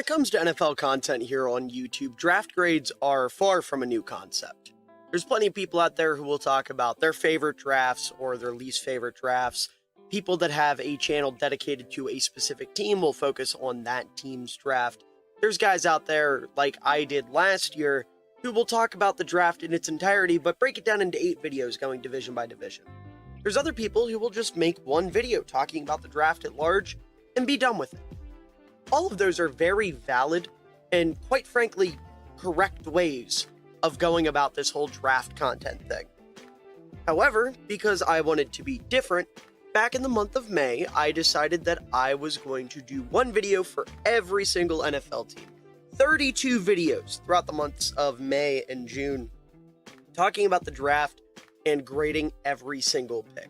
it comes to NFL content here on YouTube, draft grades are far from a new concept. There's plenty of people out there who will talk about their favorite drafts or their least favorite drafts. People that have a channel dedicated to a specific team will focus on that team's draft. There's guys out there, like I did last year, who will talk about the draft in its entirety, but break it down into 8 videos going division by division. There's other people who will just make one video talking about the draft at large and be done with it. All of those are very valid and, quite frankly, correct ways of going about this whole draft content thing. However, because I wanted to be different, back in the month of May, I decided that I was going to do one video for every single NFL team. 32 videos throughout the months of May and June, talking about the draft and grading every single pick.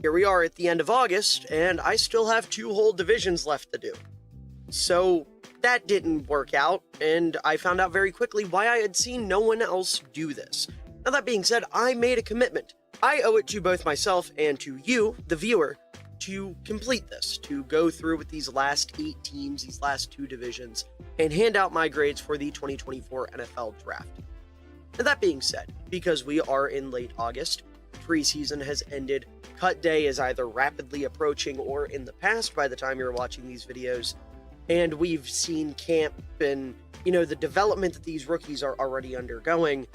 Here we are at the end of August, and I still have 2 whole divisions left to do. So that didn't work out, and I found out very quickly why I had seen no one else do this. Now, that being said, I made a commitment. I owe it to both myself and to you, the viewer, to complete this, to go through with these last 8 teams, these last 2 divisions, and hand out my grades for the 2024 NFL Draft. Now, that being said, because we are in late August, preseason has ended, cut day is either rapidly approaching or in the past by the time you're watching these videos, and we've seen camp and, the development that these rookies are already undergoing.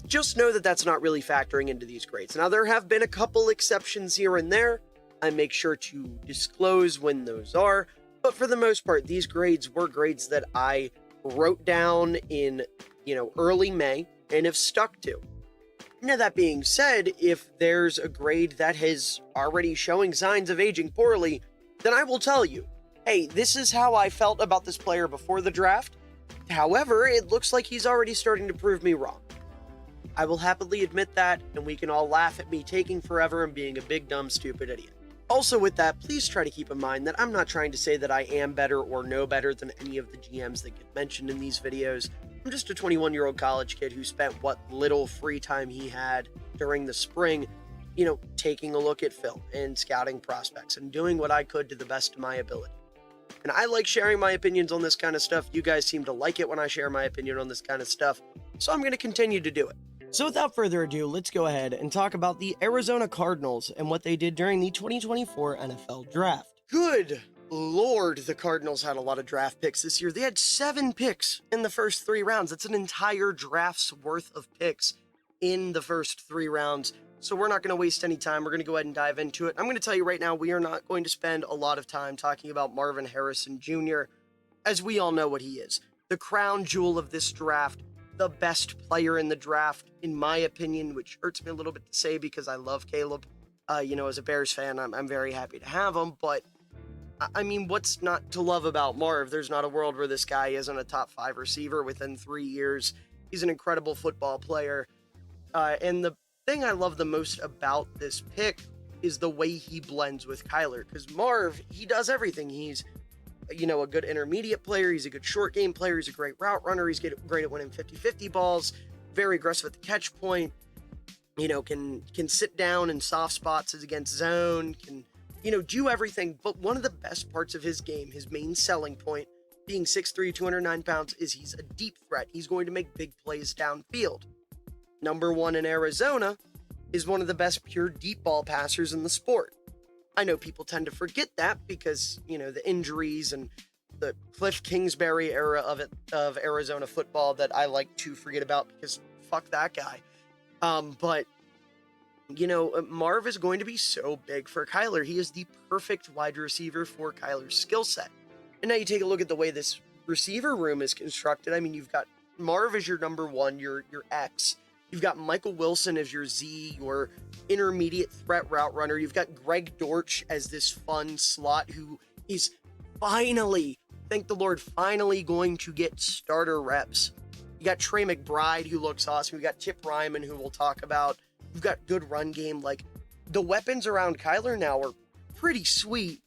Just know that that's not really factoring into these grades. Now, there have been a couple exceptions here and there. I make sure to disclose when those are, but for the most part, these grades were grades that I wrote down in, early May and have stuck to. Now, that being said, if there's a grade that is already showing signs of aging poorly, then I will tell you, hey, this is how I felt about this player before the draft. However, it looks like he's already starting to prove me wrong. I will happily admit that, and we can all laugh at me taking forever and being a big, dumb, stupid idiot. Also with that, please try to keep in mind that I'm not trying to say that I am better or know better than any of the GMs that get mentioned in these videos. I'm just a 21-year-old college kid who spent what little free time he had during the spring, taking a look at film and scouting prospects and doing what I could to the best of my ability. And I like sharing my opinions on this kind of stuff. You guys seem to like it when I share my opinion on this kind of stuff, so I'm going to continue to do it. So without further ado, let's go ahead and talk about the Arizona Cardinals and what they did during the 2024 NFL Draft. Good Lord, the Cardinals had a lot of draft picks this year. They had 7 picks in the first 3 rounds. That's an entire draft's worth of picks in the first 3 rounds. So we're not going to waste any time. We're going to go ahead and dive into it. I'm going to tell you right now, we are not going to spend a lot of time talking about Marvin Harrison Jr., as we all know what he is. The crown jewel of this draft, the best player in the draft, in my opinion, which hurts me a little bit to say because I love Caleb. As a Bears fan, I'm very happy to have him, but I mean, what's not to love about Marv? There's not a world where this guy isn't a top 5 receiver within 3 years. He's an incredible football player. And the thing I love the most about this pick is the way he blends with Kyler, because Marv, he does everything. He's, a good intermediate player. He's a good short game player. He's a great route runner. He's great at winning 50-50 balls, very aggressive at the catch point, can sit down in soft spots as against zone, can, do everything. But one of the best parts of his game, his main selling point, being 6'3", 209 pounds, is he's a deep threat. He's going to make big plays downfield. Number 1 in Arizona is one of the best pure deep ball passers in the sport. I know people tend to forget that because, the injuries and the Cliff Kingsbury era of Arizona football that I like to forget about because fuck that guy. But Marv is going to be so big for Kyler. He is the perfect wide receiver for Kyler's skill set. And now you take a look at the way this receiver room is constructed. I mean, you've got Marv as your number 1, your X. You've got Michael Wilson as your Z, your intermediate threat route runner. You've got Greg Dortch as this fun slot who is finally, thank the Lord, finally going to get starter reps. You got Trey McBride, who looks awesome. You've got Tip Ryman, who we'll talk about. You've got good run game. Like, the weapons around Kyler now are pretty sweet.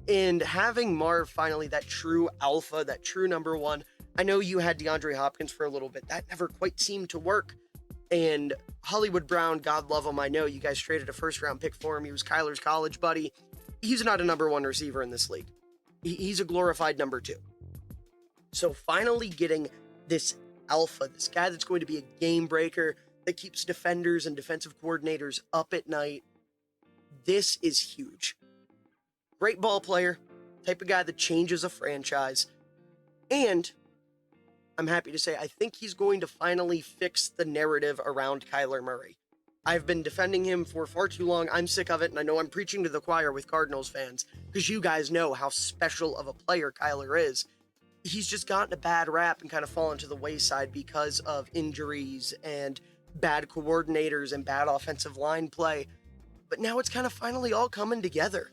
And having Marv finally, that true alpha, that true number 1. I know you had DeAndre Hopkins for a little bit. That never quite seemed to work. And Hollywood Brown, God love him, I know you guys traded a first-round pick for him. He was Kyler's college buddy. He's not a number 1 receiver in this league. He's a glorified number 2. So finally getting this alpha, this guy that's going to be a game breaker, that keeps defenders and defensive coordinators up at night, this is huge. Great ball player, type of guy that changes a franchise, and I'm happy to say I think he's going to finally fix the narrative around Kyler Murray. I've been defending him for far too long. I'm sick of it, and I know I'm preaching to the choir with Cardinals fans, because you guys know how special of a player Kyler is. He's just gotten a bad rap and kind of fallen to the wayside because of injuries and bad coordinators and bad offensive line play. But now it's kind of finally all coming together.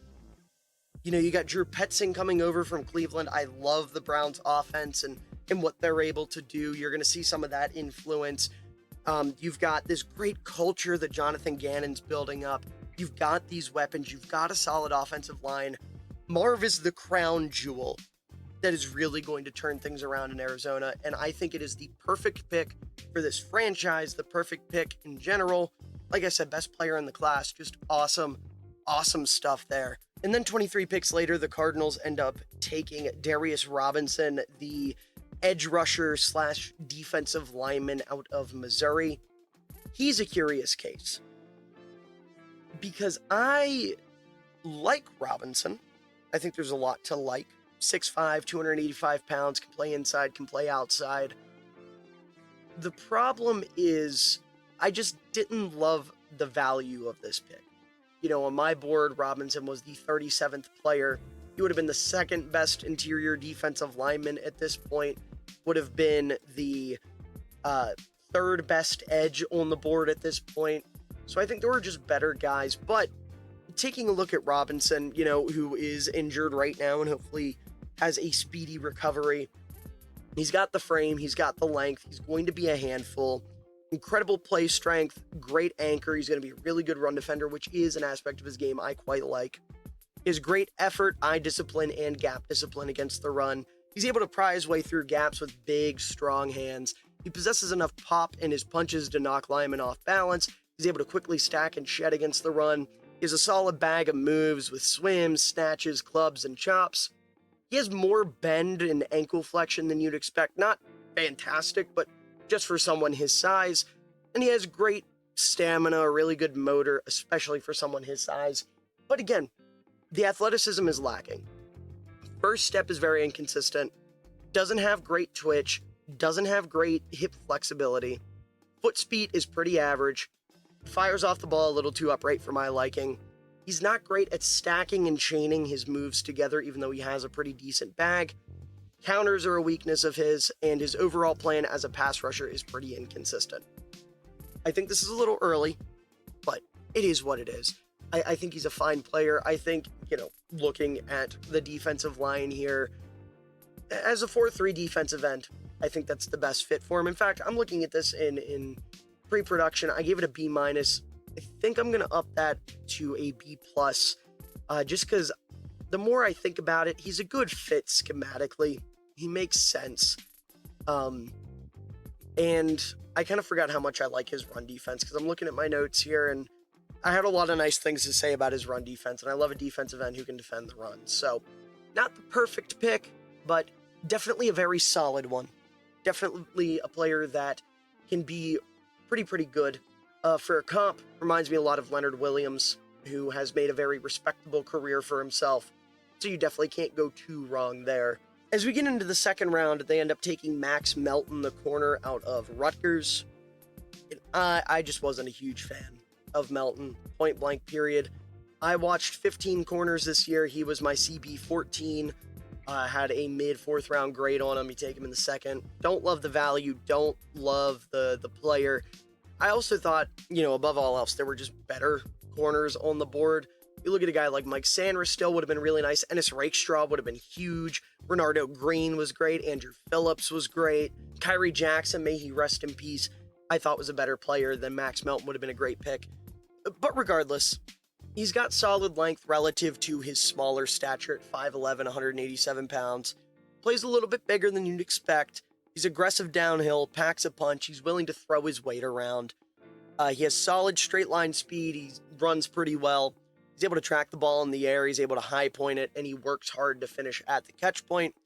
You know, you got Drew Petzing coming over from Cleveland. I love the Browns offense and what they're able to do. You're going to see some of that influence. You've got this great culture that Jonathan Gannon's building up. You've got these weapons. You've got a solid offensive line. Marv is the crown jewel that is really going to turn things around in Arizona, and I think it is the perfect pick for this franchise, the perfect pick in general. Like I said, best player in the class, just awesome stuff there. And then 23 picks later, the Cardinals end up taking Darius Robinson, the edge rusher / defensive lineman out of Missouri. He's a curious case because I like Robinson. I think there's a lot to like. 6'5", 285 pounds, can play inside, can play outside. The problem is I just didn't love the value of this pick. You know, on my board, Robinson was the 37th player. He would have been the second best interior defensive lineman at this point. Would have been the third best edge on the board at this point. So I think there were just better guys. But taking a look at Robinson, you know, who is injured right now and hopefully has a speedy recovery. He's got the frame, he's got the length, he's going to be a handful. Incredible play strength, great anchor. He's going to be a really good run defender, which is an aspect of his game I quite like. His great effort, eye discipline, and gap discipline against the run. He's able to pry his way through gaps with big, strong hands. He possesses enough pop in his punches to knock linemen off balance. He's able to quickly stack and shed against the run. He has a solid bag of moves with swims, snatches, clubs, and chops. He has more bend and ankle flexion than you'd expect. Not fantastic, but just for someone his size. And he has great stamina, a really good motor, especially for someone his size. But again, the athleticism is lacking. First step is very inconsistent. Doesn't have great twitch. Doesn't have great hip flexibility. Foot speed is pretty average. Fires off the ball a little too upright for my liking. He's not great at stacking and chaining his moves together, even though he has a pretty decent bag. Counters are a weakness of his, and his overall plan as a pass rusher is pretty inconsistent. I think this is a little early, but it is what it is. I think he's a fine player. I think, you know, looking at the defensive line here, as a 4-3 defensive end, I think that's the best fit for him. In fact, I'm looking at this in pre-production. I gave it a B-. I think I'm going to up that to a B+, just because the more I think about it, he's a good fit schematically. He makes sense. And I kind of forgot how much I like his run defense, because I'm looking at my notes here, and I had a lot of nice things to say about his run defense, and I love a defensive end who can defend the run. So, not the perfect pick, but definitely a very solid one. Definitely a player that can be pretty good. For a comp, reminds me a lot of Leonard Williams, who has made a very respectable career for himself. So you definitely can't go too wrong there. As we get into the second round, they end up taking Max Melton, the corner out of Rutgers. And I just wasn't a huge fan of Melton, point blank period. I watched 15 corners this year. He was my CB14. Had a mid fourth round grade on him. You take him in the second. Don't love the value. Don't love the player. I also thought, you know, above all else, there were just better corners on the board. You look at a guy like Mike Sanders, still would have been really nice. Ennis Rakestraw would have been huge. Renardo Green was great. Andrew Phillips was great. Kyrie Jackson, may he rest in peace, I thought was a better player than Max Melton. Would have been a great pick. But regardless, he's got solid length relative to his smaller stature at 5'11", 187 pounds. Plays a little bit bigger than you'd expect. He's aggressive downhill, packs a punch. He's willing to throw his weight around. He has solid straight line speed. He runs pretty well. He's able to track the ball in the air. He's able to high point it, and he works hard to finish at the catch point.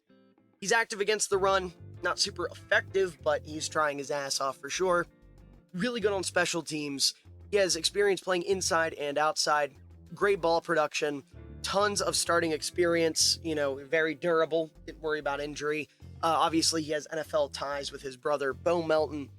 He's active against the run, not super effective, but he's trying his ass off for sure. Really good on special teams. He has experience playing inside and outside, great ball production, tons of starting experience, very durable, didn't worry about injury. Obviously, he has NFL ties with his brother, Bo Melton.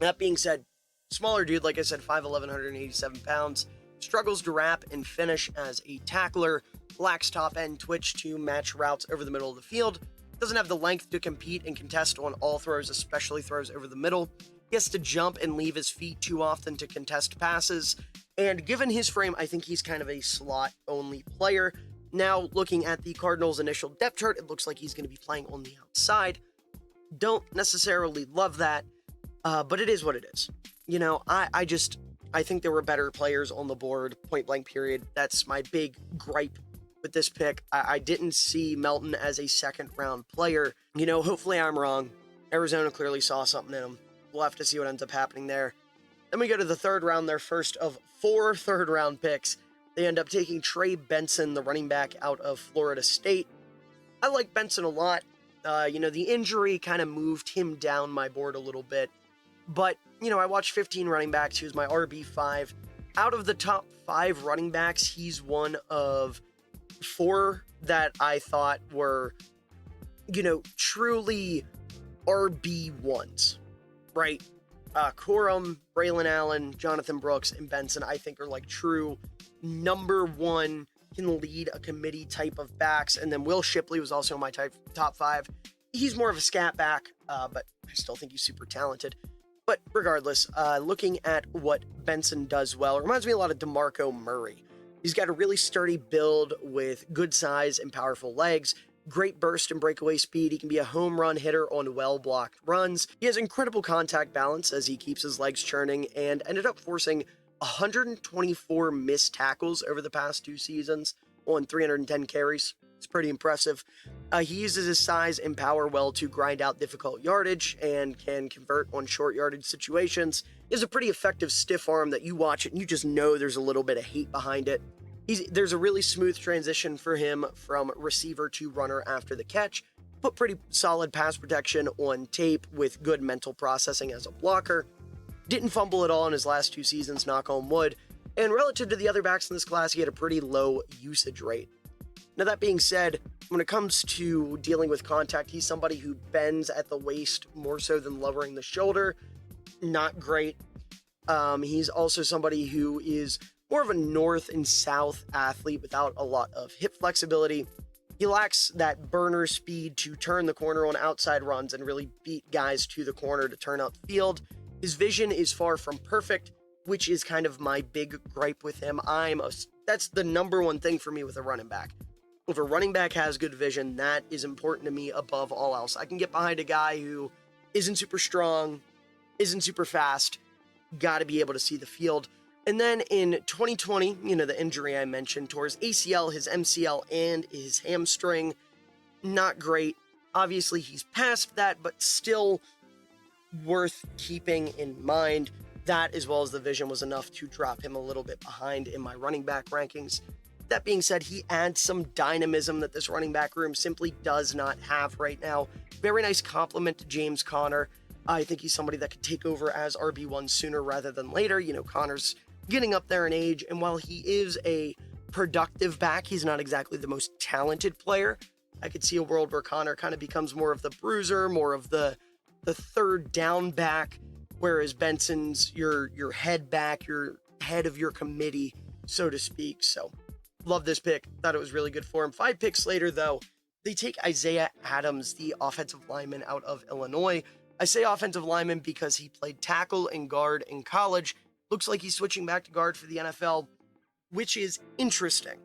That being said, smaller dude, like I said, 5'11", 187 pounds, struggles to wrap and finish as a tackler, lacks top end twitch to match routes over the middle of the field, doesn't have the length to compete and contest on all throws, especially throws over the middle. He has to jump and leave his feet too often to contest passes. And given his frame, I think he's kind of a slot-only player. Now, looking at the Cardinals' initial depth chart, it looks like he's going to be playing on the outside. Don't necessarily love that, but it is what it is. I think there were better players on the board, point blank period. That's my big gripe with this pick. I didn't see Melton as a second-round player. Hopefully I'm wrong. Arizona clearly saw something in him. We'll have to see what ends up happening there. Then we go to the third round, their first of 4 third-round picks. They end up taking Trey Benson, the running back out of Florida State. I like Benson a lot. The injury kind of moved him down my board a little bit. But, I watched 15 running backs. He was my RB5. Out of the top 5 running backs, he's one of 4 that I thought were, truly RB1s, right? Corum, Braylon Allen, Jonathan Brooks, and Benson, I think, are like true number 1, can lead a committee type of backs. And then Will Shipley was also in my top 5. He's more of a scat back, but I still think he's super talented. But regardless, looking at what Benson does well, it reminds me a lot of DeMarco Murray. He's got a really sturdy build with good size and powerful legs, great burst and breakaway speed. He can be a home run hitter on well-blocked runs. He has incredible contact balance as he keeps his legs churning and ended up forcing 124 missed tackles over the past 2 seasons on 310 carries. It's pretty impressive. He uses his size and power well to grind out difficult yardage and can convert on short yardage situations. He has a pretty effective stiff arm that you watch it and you just know there's a little bit of hate behind it. There's a really smooth transition for him from receiver to runner after the catch. Put pretty solid pass protection on tape with good mental processing as a blocker. Didn't fumble at all in his last 2 seasons, knock on wood. And relative to the other backs in this class, he had a pretty low usage rate. Now, that being said, when it comes to dealing with contact, he's somebody who bends at the waist more so than lowering the shoulder. Not great. He's also somebody who is more of a north and south athlete without a lot of hip flexibility. He lacks that burner speed to turn the corner on outside runs and really beat guys to the corner to turn out the field. His vision is far from perfect, which is kind of my big gripe with him. That's the number one thing for me with a running back. If a running back has good vision, that is important to me above all else. I can get behind a guy who isn't super strong, isn't super fast, got to be able to see the field. And then in 2020, the injury I mentioned, tore his ACL, his MCL, and his hamstring. Not great. Obviously, he's past that, but still worth keeping in mind. That, as well as the vision, was enough to drop him a little bit behind in my running back rankings. That being said, he adds some dynamism that this running back room simply does not have right now. Very nice compliment to James Conner. I think he's somebody that could take over as RB1 sooner rather than later. Conner's getting up there in age, and while he is a productive back, he's not exactly the most talented player. I could see a world where Conner kind of becomes more of the bruiser, more of the third down back, whereas Benson's your head back, your head of your committee, so to speak. So, love this pick. Thought it was really good for him. 5 picks later, though, they take Isaiah Adams, the offensive lineman out of Illinois. I say offensive lineman because he played tackle and guard in college. Looks like he's switching back to guard for the NFL, which is interesting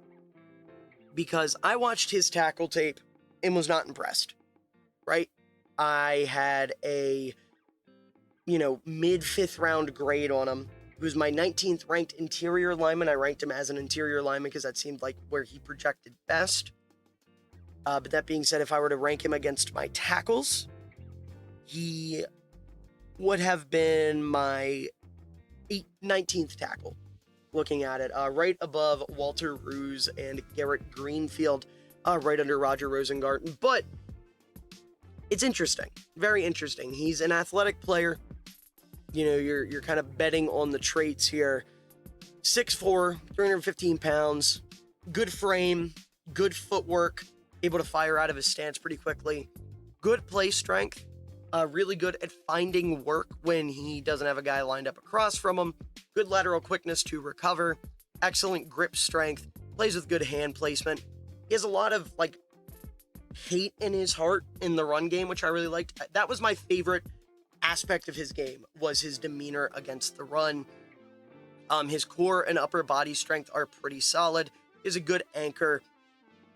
because I watched his tackle tape and was not impressed, right? I had a, mid 5th round grade on him. He was my 19th ranked interior lineman. I ranked him as an interior lineman because that seemed like where he projected best. But that being said, if I were to rank him against my tackles, he would have been my 19th tackle, looking at it, right above Walter Roos and Garrett Greenfield, right under Roger Rosengarten. But it's interesting, very interesting. He's an athletic player. You know, you're kind of betting on the traits here. 6'4", 315 pounds, good frame, good footwork, able to fire out of his stance pretty quickly, good play strength, really good at finding work when he doesn't have a guy lined up across from him, good lateral quickness to recover, excellent grip strength, plays with good hand placement. He has a lot of hate in his heart in the run game, which I really liked. That was my favorite aspect of his game, was his demeanor against the run. His core and upper body strength are pretty solid. He has a good anchor.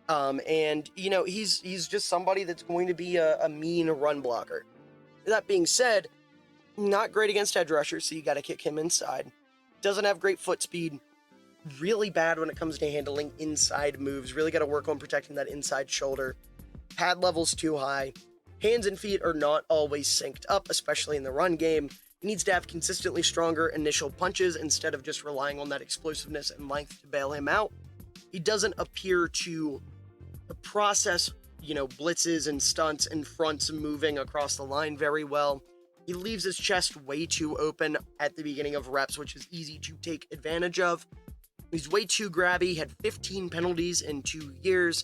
And, you know, he's just somebody that's going to be a mean run blocker. That being said, not great against edge rushers, so you got to kick him inside. Doesn't have great foot speed. Really bad when it comes to handling inside moves. Really got to work on protecting that inside shoulder. Pad level's too high. Hands and feet are not always synced up, especially in the run game. He needs to have consistently stronger initial punches instead of just relying on that explosiveness and length to bail him out. He doesn't appear to process, blitzes and stunts and fronts moving across the line very well. He leaves his chest way too open at the beginning of reps, which is easy to take advantage of. He's way too grabby, had 15 penalties in 2 years.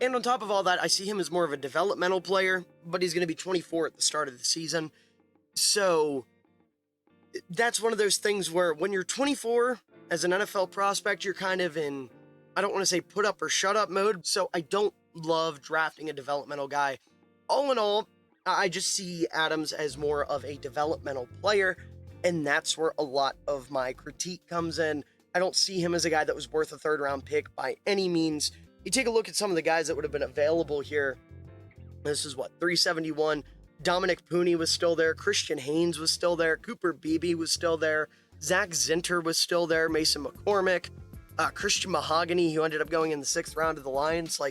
And on top of all that, I see him as more of a developmental player, but he's going to be 24 at the start of the season. So that's one of those things where when you're 24 as an NFL prospect, you're kind of in, I don't want to say put up or shut up mode. So I don't love drafting a developmental guy. All in all, I just see Adams as more of a developmental player, and that's where a lot of my critique comes in. I don't see him as a guy that was worth a third-round pick by any means. You take a look at some of the guys that would have been available here. This is 371. Dominic Pooney was still there. Christian Haynes was still there. Cooper Beebe was still there. Zach Zinter was still there. Mason McCormick. Christian Mahogany, who ended up going in the 6th round of the Lions.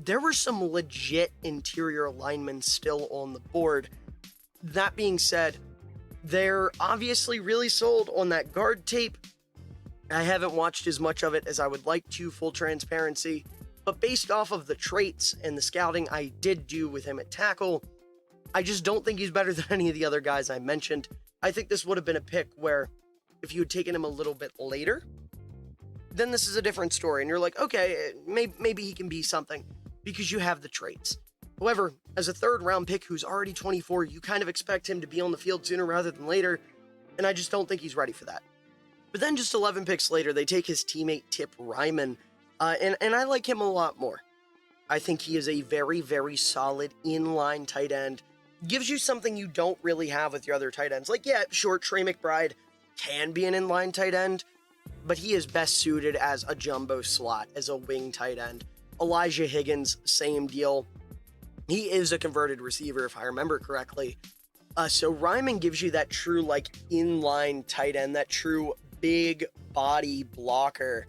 There were some legit interior linemen still on the board. That being said, they're obviously really sold on that guard tape. I haven't watched as much of it as I would like to, full transparency. But based off of the traits and the scouting I did do with him at tackle, I just don't think he's better than any of the other guys I mentioned. I think this would have been a pick where if you had taken him a little bit later, then this is a different story. And you're like, okay, maybe he can be something because you have the traits. However, as a 3rd-round pick who's already 24, you kind of expect him to be on the field sooner rather than later. And I just don't think he's ready for that. But then just 11 picks later, they take his teammate Tip Ryman. And I like him a lot more. I think he is a very, very solid inline tight end. Gives you something you don't really have with your other tight ends. Trey McBride can be an inline tight end, but he is best suited as a jumbo slot, as a wing tight end. Elijah Higgins, same deal. He is a converted receiver, if I remember correctly. So Ryman gives you that true, inline tight end, that true big body blocker,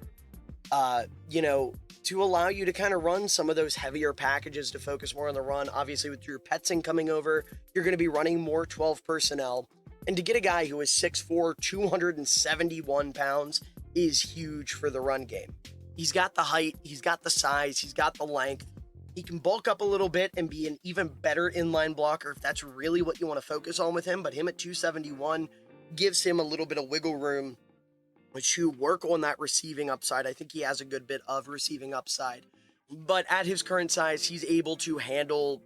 to allow you to kind of run some of those heavier packages to focus more on the run. Obviously, with Drew Petzing coming over, you're going to be running more 12 personnel. And to get a guy who is 6'4", 271 pounds is huge for the run game. He's got the height, he's got the size, he's got the length. He can bulk up a little bit and be an even better inline blocker if that's really what you want to focus on with him. But him at 271 gives him a little bit of wiggle room to work on that receiving upside. I think he has a good bit of receiving upside. But at his current size, he's able to handle,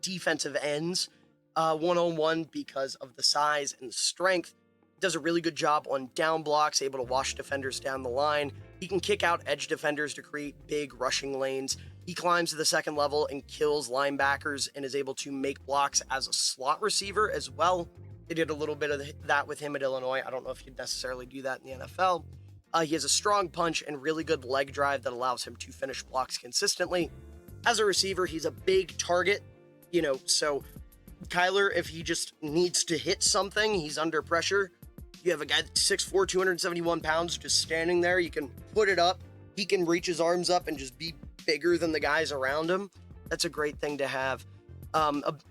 defensive ends one-on-one because of the size and strength. Does a really good job on down blocks, able to wash defenders down the line. He can kick out edge defenders to create big rushing lanes. He climbs to the 2nd level and kills linebackers and is able to make blocks as a slot receiver as well. They did a little bit of that with him at Illinois. I don't know if he'd necessarily do that in the NFL. He has a strong punch and really good leg drive that allows him to finish blocks consistently. As a receiver, he's a big target, so Kyler, if he just needs to hit something, he's under pressure. You have a guy that's 6'4", 271 pounds just standing there. You can put it up. He can reach his arms up and just be bigger than the guys around him. That's a great thing to have.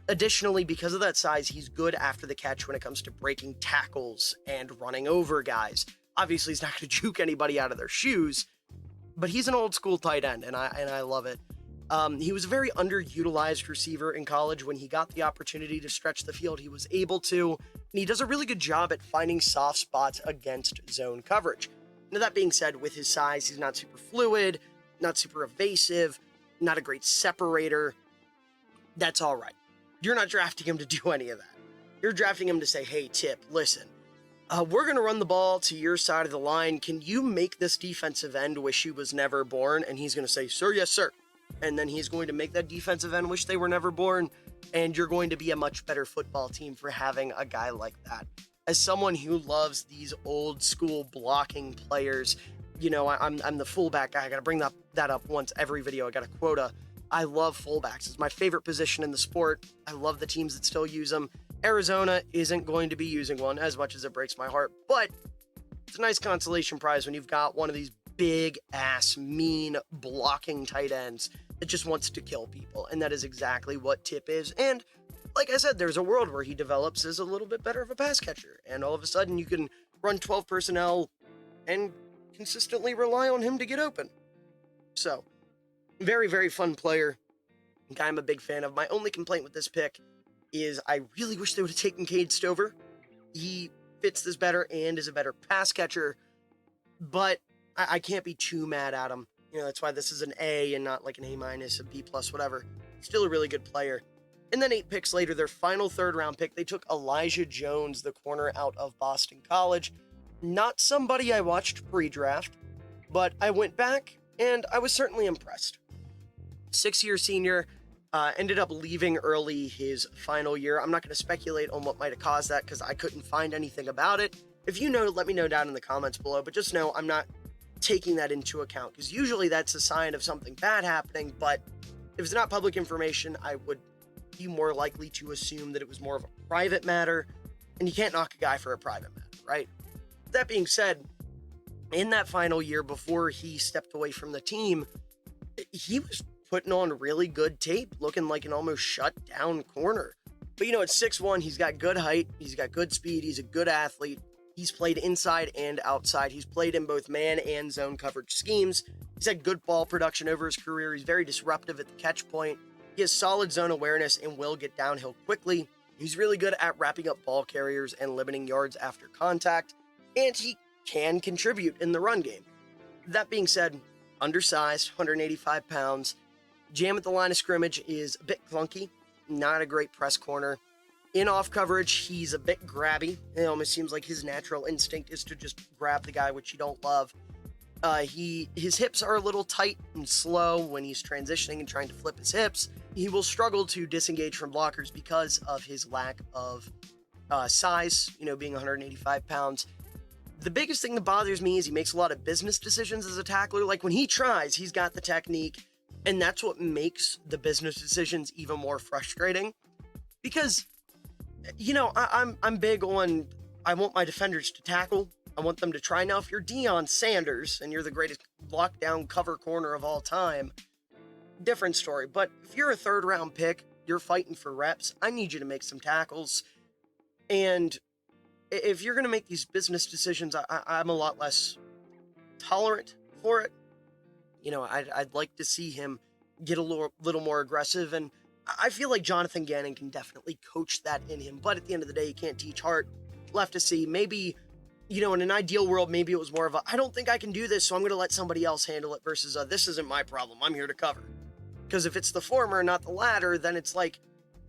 Additionally, because of that size, he's good after the catch when it comes to breaking tackles and running over guys. Obviously, he's not going to juke anybody out of their shoes, but he's an old school tight end, and I love it. He was a very underutilized receiver in college. When he got the opportunity to stretch the field, he was able to, and he does a really good job at finding soft spots against zone coverage. Now, that being said, with his size, he's not super fluid, not super evasive, not a great separator. That's all right. You're not drafting him to do any of that. You're drafting him to say, hey, Tip, listen, we're going to run the ball to your side of the line. Can you make this defensive end wish he was never born? And he's going to say, sir, yes, sir. And then he's going to make that defensive end wish they were never born. And you're going to be a much better football team for having a guy like that. As someone who loves these old school blocking players, you know, I'm the fullback guy. I got to bring that up once every video. I got a quota. I love fullbacks. It's my favorite position in the sport. I love the teams that still use them. Arizona isn't going to be using one, as much as it breaks my heart, but it's a nice consolation prize when you've got one of these big ass, mean blocking tight ends that just wants to kill people. And that is exactly what Tip is. And like I said, there's a world where he develops as a little bit better of a pass catcher. And all of a sudden you can run 12 personnel and consistently rely on him to get open. So, very, very fun player. Guy I'm a big fan of. My only complaint with this pick is I really wish they would have taken Cade Stover. He fits this better and is a better pass catcher, but I can't be too mad at him. You know, that's why this is an A and not like an A-, a B+, whatever. Still a really good player. And then 8 picks later, their final third-round pick, they took Elijah Jones, the corner out of Boston College. Not somebody I watched pre-draft, but I went back and I was certainly impressed. 6-year senior, ended up leaving early his final year. I'm not going to speculate on what might have caused that because I couldn't find anything about it. If you know, let me know down in the comments below, but just know I'm not taking that into account because usually that's a sign of something bad happening, but if it's not public information, I would be more likely to assume that it was more of a private matter, and you can't knock a guy for a private matter, right? That being said, in that final year before he stepped away from the team, he was putting on really good tape, looking like an almost shut down corner. But you know, at 6'1", he's got good height, he's got good speed, he's a good athlete. He's played inside and outside. He's played in both man and zone coverage schemes. He's had good ball production over his career. He's very disruptive at the catch point. He has solid zone awareness and will get downhill quickly. He's really good at wrapping up ball carriers and limiting yards after contact, and he can contribute in the run game. That being said, undersized, 185 pounds. Jam at the line of scrimmage is a bit clunky, not a great press corner. In off coverage, he's a bit grabby. It almost seems like his natural instinct is to just grab the guy, which you don't love. His hips are a little tight and slow when he's transitioning and trying to flip his hips. He will struggle to disengage from blockers because of his lack of size, you know, being 185 pounds. The biggest thing that bothers me is he makes a lot of business decisions as a tackler. Like when he tries, he's got the technique, and that's what makes the business decisions even more frustrating. Because, you know, I'm big on, I want my defenders to tackle. I want them to try. Now, if you're Deion Sanders and you're the greatest lockdown cover corner of all time, different story. But if you're a third-round pick, you're fighting for reps, I need you to make some tackles. And if you're going to make these business decisions, I'm a lot less tolerant for it. You know, I'd like to see him get a little more aggressive, and I feel like Jonathan Gannon can definitely coach that in him. But at the end of the day, you can't teach heart. Left to see. Maybe, you know, in an ideal world, maybe it was more of a, I don't think I can do this, so I'm going to let somebody else handle it, versus this isn't my problem, I'm here to cover. Because if it's the former, not the latter, then it's like,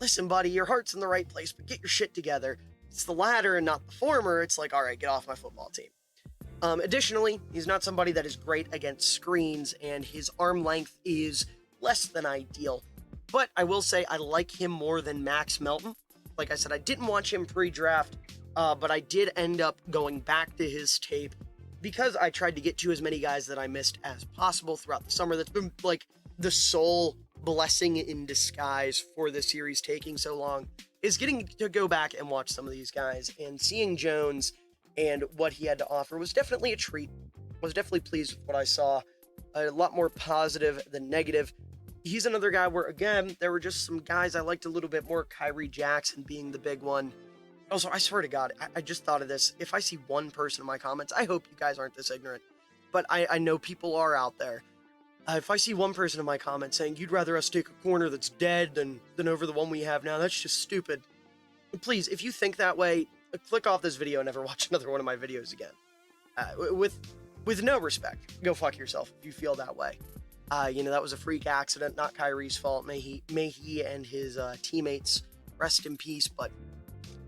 listen, buddy, your heart's in the right place, but get your shit together. It's the latter and not the former. It's like, all right, get off my football team. Additionally, he's not somebody that is great against screens, and his arm length is less than ideal. But I will say I like him more than Max Melton. Like I said, I didn't watch him pre-draft, but I did end up going back to his tape because I tried to get to as many guys that I missed as possible throughout the summer. That's been like the sole blessing in disguise for the series taking so long, is getting to go back and watch some of these guys, and seeing Jones and what he had to offer was definitely a treat. I was definitely pleased with what I saw. A lot more positive than negative. He's another guy where, again, there were just some guys I liked a little bit more, Kyrie Jackson being the big one. Also, I swear to God, I just thought of this. If I see one person in my comments, I hope you guys aren't this ignorant, but I know people are out there. If I see one person in my comments saying you'd rather us take a corner that's dead than over the one we have now, that's just stupid. Please, if you think that way, click off this video and never watch another one of my videos again. With no respect, go fuck yourself if you feel that way. That was a freak accident, not Kyrie's fault. May he and his teammates rest in peace, but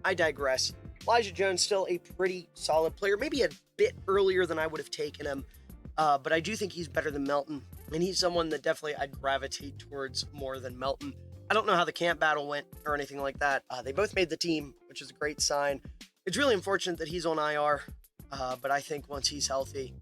I digress. Elijah Jones still a pretty solid player, maybe a bit earlier than I would have taken him, but I do think he's better than Melton, and he's someone that definitely I'd gravitate towards more than Melton. I don't know how the camp battle went or anything like that. They both made the team, which is a great sign. It's really unfortunate that he's on IR, but I think once he's healthy,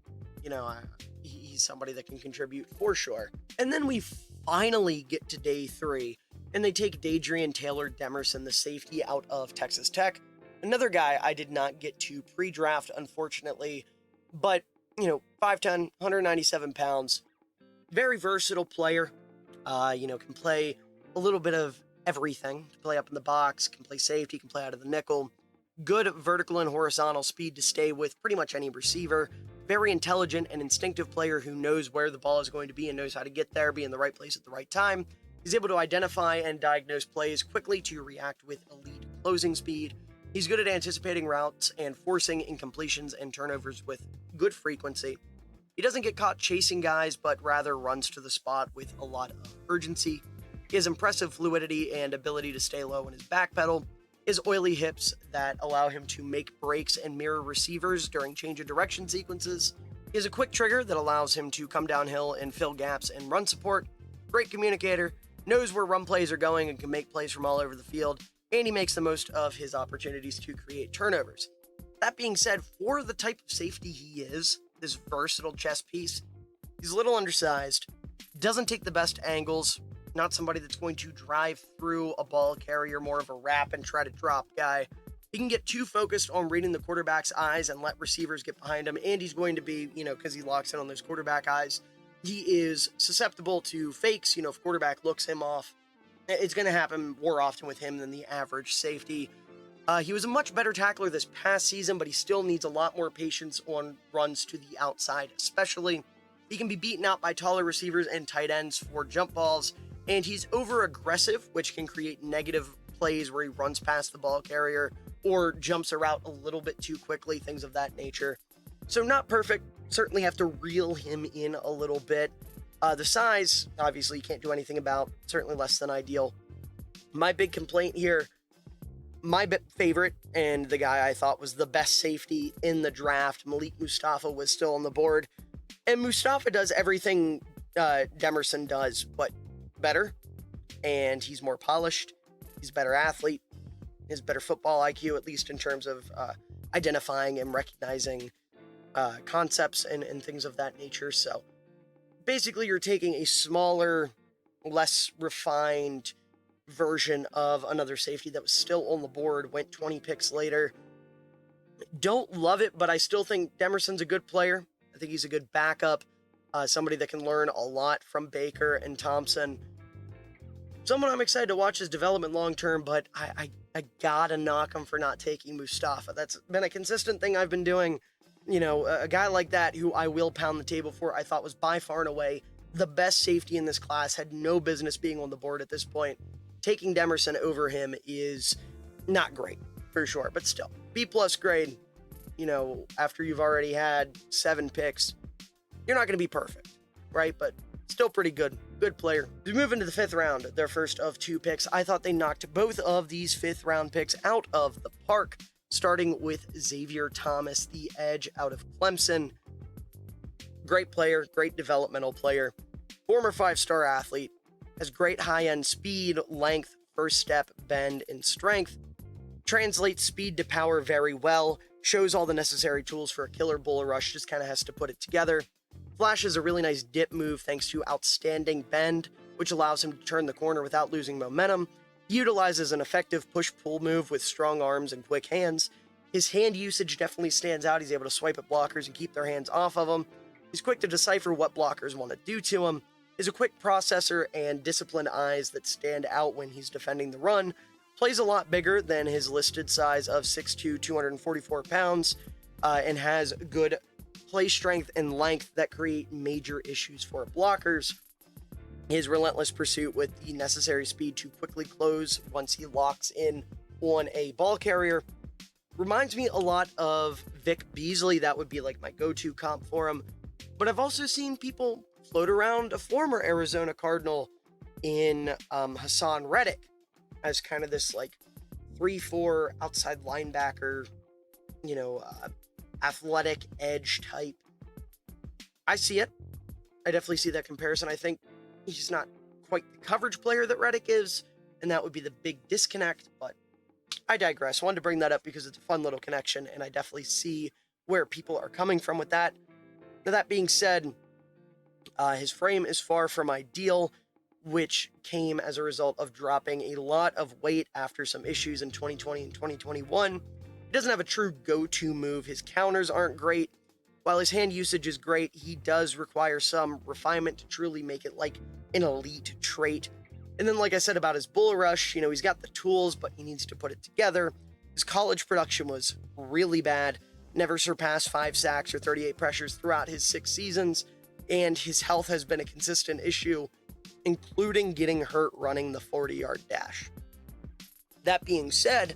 he's somebody that can contribute for sure. And then we finally get to day 3, and they take Taylor-Demerson, the safety out of Texas Tech. Another guy I did not get to pre-draft, unfortunately, but, 5'10", 197 pounds, very versatile player, can play a little bit of everything, can play up in the box, can play safety, can play out of the nickel, good vertical and horizontal speed to stay with pretty much any receiver, very intelligent and instinctive player who knows where the ball is going to be and knows how to get there, be in the right place at the right time. He's able to identify and diagnose plays quickly to react with elite closing speed. He's good at anticipating routes and forcing incompletions and turnovers with good frequency. He doesn't get caught chasing guys, but rather runs to the spot with a lot of urgency. He has impressive fluidity and ability to stay low in his back pedal. His oily hips that allow him to make breaks and mirror receivers during change of direction sequences. He has a quick trigger that allows him to come downhill and fill gaps in run support. Great communicator, knows where run plays are going and can make plays from all over the field. And he makes the most of his opportunities to create turnovers. That being said, for the type of safety he is, this versatile chess piece, he's a little undersized, doesn't take the best angles, not somebody that's going to drive through a ball carrier, more of a wrap and try to drop guy. He can get too focused on reading the quarterback's eyes and let receivers get behind him, and he's going to be, because he locks in on those quarterback eyes, he is susceptible to fakes, if quarterback looks him off. It's going to happen more often with him than the average safety. He was a much better tackler this past season, but he still needs a lot more patience on runs to the outside, especially. He can be beaten out by taller receivers and tight ends for jump balls, and he's over-aggressive, which can create negative plays where he runs past the ball carrier or jumps a route a little bit too quickly, things of that nature. So not perfect, certainly have to reel him in a little bit. The size, obviously, you can't do anything about, certainly less than ideal. My big complaint here, my favorite, and the guy I thought was the best safety in the draft, Malik Mustafa, was still on the board. And Mustafa does everything Demerson does, but better. And he's more polished. He's a better athlete. He has better football IQ, at least in terms of identifying and recognizing concepts and things of that nature. So basically, you're taking a smaller, less refined version of another safety that was still on the board, went 20 picks later. Don't love it, but I still think Demerson's a good player. I think he's a good backup, somebody that can learn a lot from Baker and Thompson. Someone I'm excited to watch his development long-term, but I gotta knock him for not taking Mustafa. That's been a consistent thing I've been doing. A guy like that who I will pound the table for, I thought was by far and away the best safety in this class, had no business being on the board at this point. Taking Demerson over him is not great, for sure, but still, B+ grade, after you've already had 7 picks, you're not going to be perfect, right? But still pretty good. Good player. We move into the 5th round, their first of 2 picks. I thought they knocked both of these 5th round picks out of the park, starting with Xavier Thomas, the edge out of Clemson. Great player, great developmental player, former 5-star athlete, has great high-end speed, length, first step, bend, and strength, translates speed to power very well, shows all the necessary tools for a killer bull rush, just kind of has to put it together. Flashes a really nice dip move thanks to outstanding bend, which allows him to turn the corner without losing momentum. He utilizes an effective push-pull move with strong arms and quick hands. His hand usage definitely stands out. He's able to swipe at blockers and keep their hands off of him. He's quick to decipher what blockers want to do to him. He has a quick processor and disciplined eyes that stand out when he's defending the run. Plays a lot bigger than his listed size of 6'2", 244 pounds, and has good play strength and length that create major issues for blockers. His relentless pursuit with the necessary speed to quickly close once he locks in on a ball carrier reminds me a lot of Vic Beasley. That would be like my go-to comp for him. But I've also seen people float around a former Arizona Cardinal in Hassan Reddick as kind of this like 3-4 outside linebacker, athletic edge type. I see it. I definitely see that comparison. I think he's not quite the coverage player that Reddick is, and that would be the big disconnect, but I digress. I wanted to bring that up because it's a fun little connection, and I definitely see where people are coming from with that. Now, that being said, his frame is far from ideal, which came as a result of dropping a lot of weight after some issues in 2020 and 2021. He doesn't have a true go-to move. His counters aren't great. While his hand usage is great, he does require some refinement to truly make it like an elite trait. And then, like I said about his bull rush, he's got the tools, but he needs to put it together. His college production was really bad, never surpassed 5 sacks or 38 pressures throughout his 6 seasons, and his health has been a consistent issue, including getting hurt running the 40-yard dash. That being said,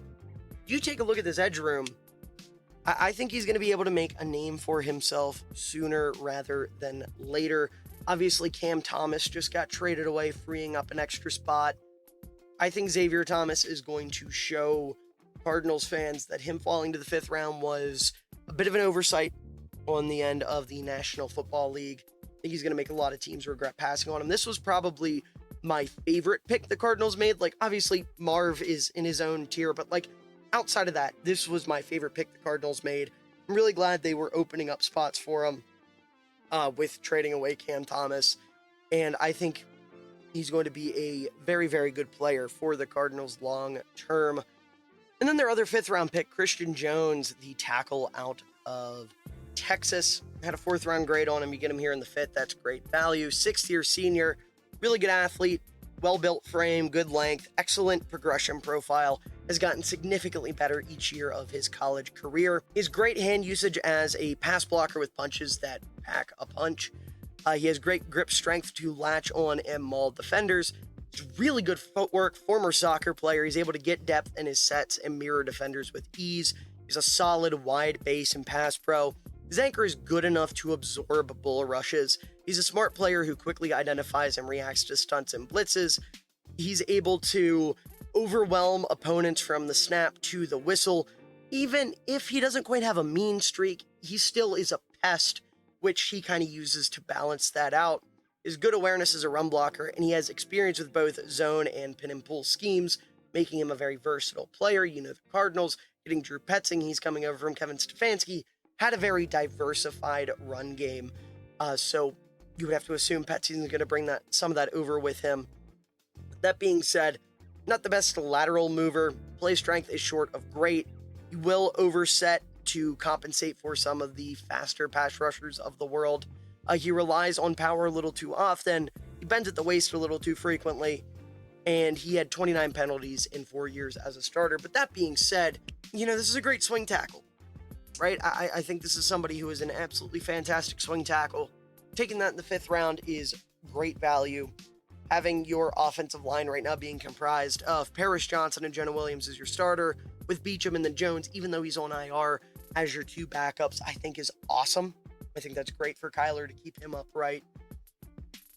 you take a look at this edge room, I think he's going to be able to make a name for himself sooner rather than later. Obviously, Cam Thomas just got traded away, freeing up an extra spot. I think Xavier Thomas is going to show Cardinals fans that him falling to the 5th round was a bit of an oversight on the end of the National Football League. I think he's going to make a lot of teams regret passing on him. This was probably my favorite pick the Cardinals made. Like, obviously, Marv is in his own tier, but like, outside of that, this was my favorite pick the Cardinals made. I'm really glad they were opening up spots for him with trading away Cam Thomas. And I think he's going to be a very, very good player for the Cardinals long term. And then their other 5th round pick, Christian Jones, the tackle out of Texas, had a 4th round grade on him. You get him here in the 5th. That's great value. 6th year senior, really good athlete, well-built frame, good length, excellent progression profile, has gotten significantly better each year of his college career. His great hand usage as a pass blocker with punches that pack a punch. He has great grip strength to latch on and maul defenders. He's really good footwork, former soccer player. He's able to get depth in his sets and mirror defenders with ease. He's a solid wide base and pass pro. His anchor is good enough to absorb bull rushes. He's a smart player who quickly identifies and reacts to stunts and blitzes. He's able to overwhelm opponents from the snap to the whistle. Even if he doesn't quite have a mean streak, he still is a pest, which he kind of uses to balance that out. His good awareness as a run blocker, and he has experience with both zone and pin and pull schemes, making him a very versatile player. The Cardinals getting Drew Petzing, he's coming over from Kevin Stefanski, had a very diversified run game. So you would have to assume Petzing's going to bring some of that over with him. That being said, not the best lateral mover. Play strength is short of great. He will overset to compensate for some of the faster pass rushers of the world. He relies on power a little too often. He bends at the waist a little too frequently. And he had 29 penalties in 4 years as a starter. But that being said, this is a great swing tackle, right? I think this is somebody who is an absolutely fantastic swing tackle. Taking that in the 5th round is great value. Having your offensive line right now being comprised of Paris Johnson and Jonah Williams as your starter, with Beachum and then Jones, even though he's on IR, as your 2 backups, I think is awesome. I think that's great for Kyler to keep him upright.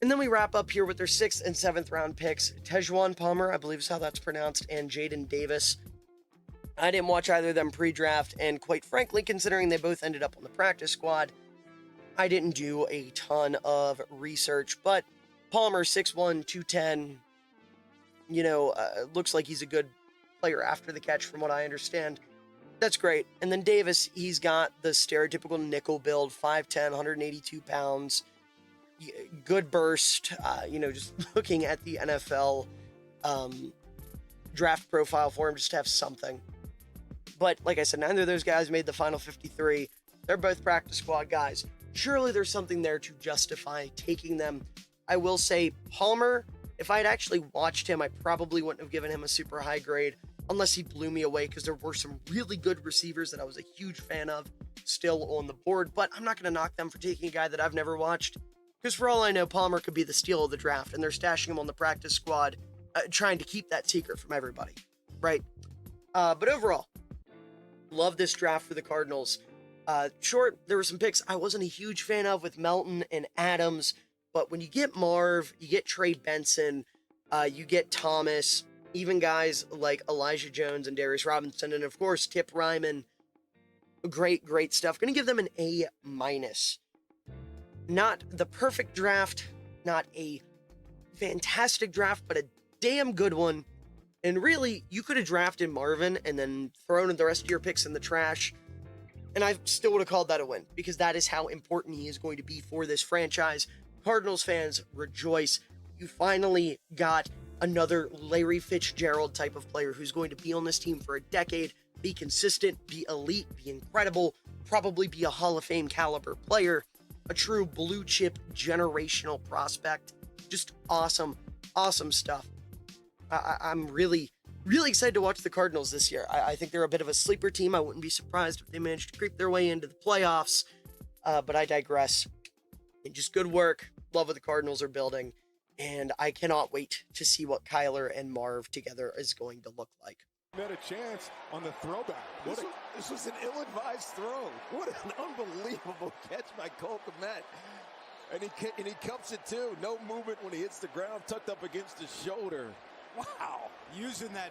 And then we wrap up here with their 6th and 7th round picks. Tejuan Palmer, I believe is how that's pronounced, and Jaden Davis. I didn't watch either of them pre-draft, and quite frankly, considering they both ended up on the practice squad, I didn't do a ton of research, but Palmer, 6'1", 210, looks like he's a good player after the catch from what I understand. That's great. And then Davis, he's got the stereotypical nickel build, 5'10", 182 pounds, good burst, just looking at the NFL draft profile for him, just to have something. But like I said, neither of those guys made the final 53. They're both practice squad guys. Surely there's something there to justify taking them. I will say Palmer, if I had actually watched him, I probably wouldn't have given him a super high grade unless he blew me away, because there were some really good receivers that I was a huge fan of. still on the board, but I'm not going to knock them for taking a guy that I've never watched. Because for all I know, Palmer could be the steal of the draft, and they're stashing him on the practice squad, trying to keep that secret from everybody, right? But overall, love this draft for the Cardinals. Short, there were some picks I wasn't a huge fan of with Melton and Adams, but when you get Marv, you get Trey Benson, you get Thomas, even guys like Elijah Jones and Darius Robinson, and of course, Tip Ryman. Great stuff. Going to give them an A-. Not the perfect draft, not a fantastic draft, but a damn good one. And really, you could have drafted Marvin and then thrown the rest of your picks in the trash, and I still would have called that a win, because that is how important he is going to be for this franchise. Cardinals fans, rejoice. You finally got another Larry Fitzgerald type of player who's going to be on this team for a decade, be consistent, be elite, be incredible, probably be a Hall of Fame caliber player, a true blue chip generational prospect. Just awesome stuff. I'm really excited to watch the Cardinals this year. I think they're a bit of a sleeper team. I wouldn't be surprised if they managed to creep their way into the playoffs, but I digress. And just good work. Love what the Cardinals are building, and I cannot wait to see what Kyler and Marv together is going to look like. Had a chance on the throwback. This was an ill-advised throw. What an unbelievable catch by Cole Kmet. And he cups it too. No movement when he hits the ground, tucked up against his shoulder. Wow. Using that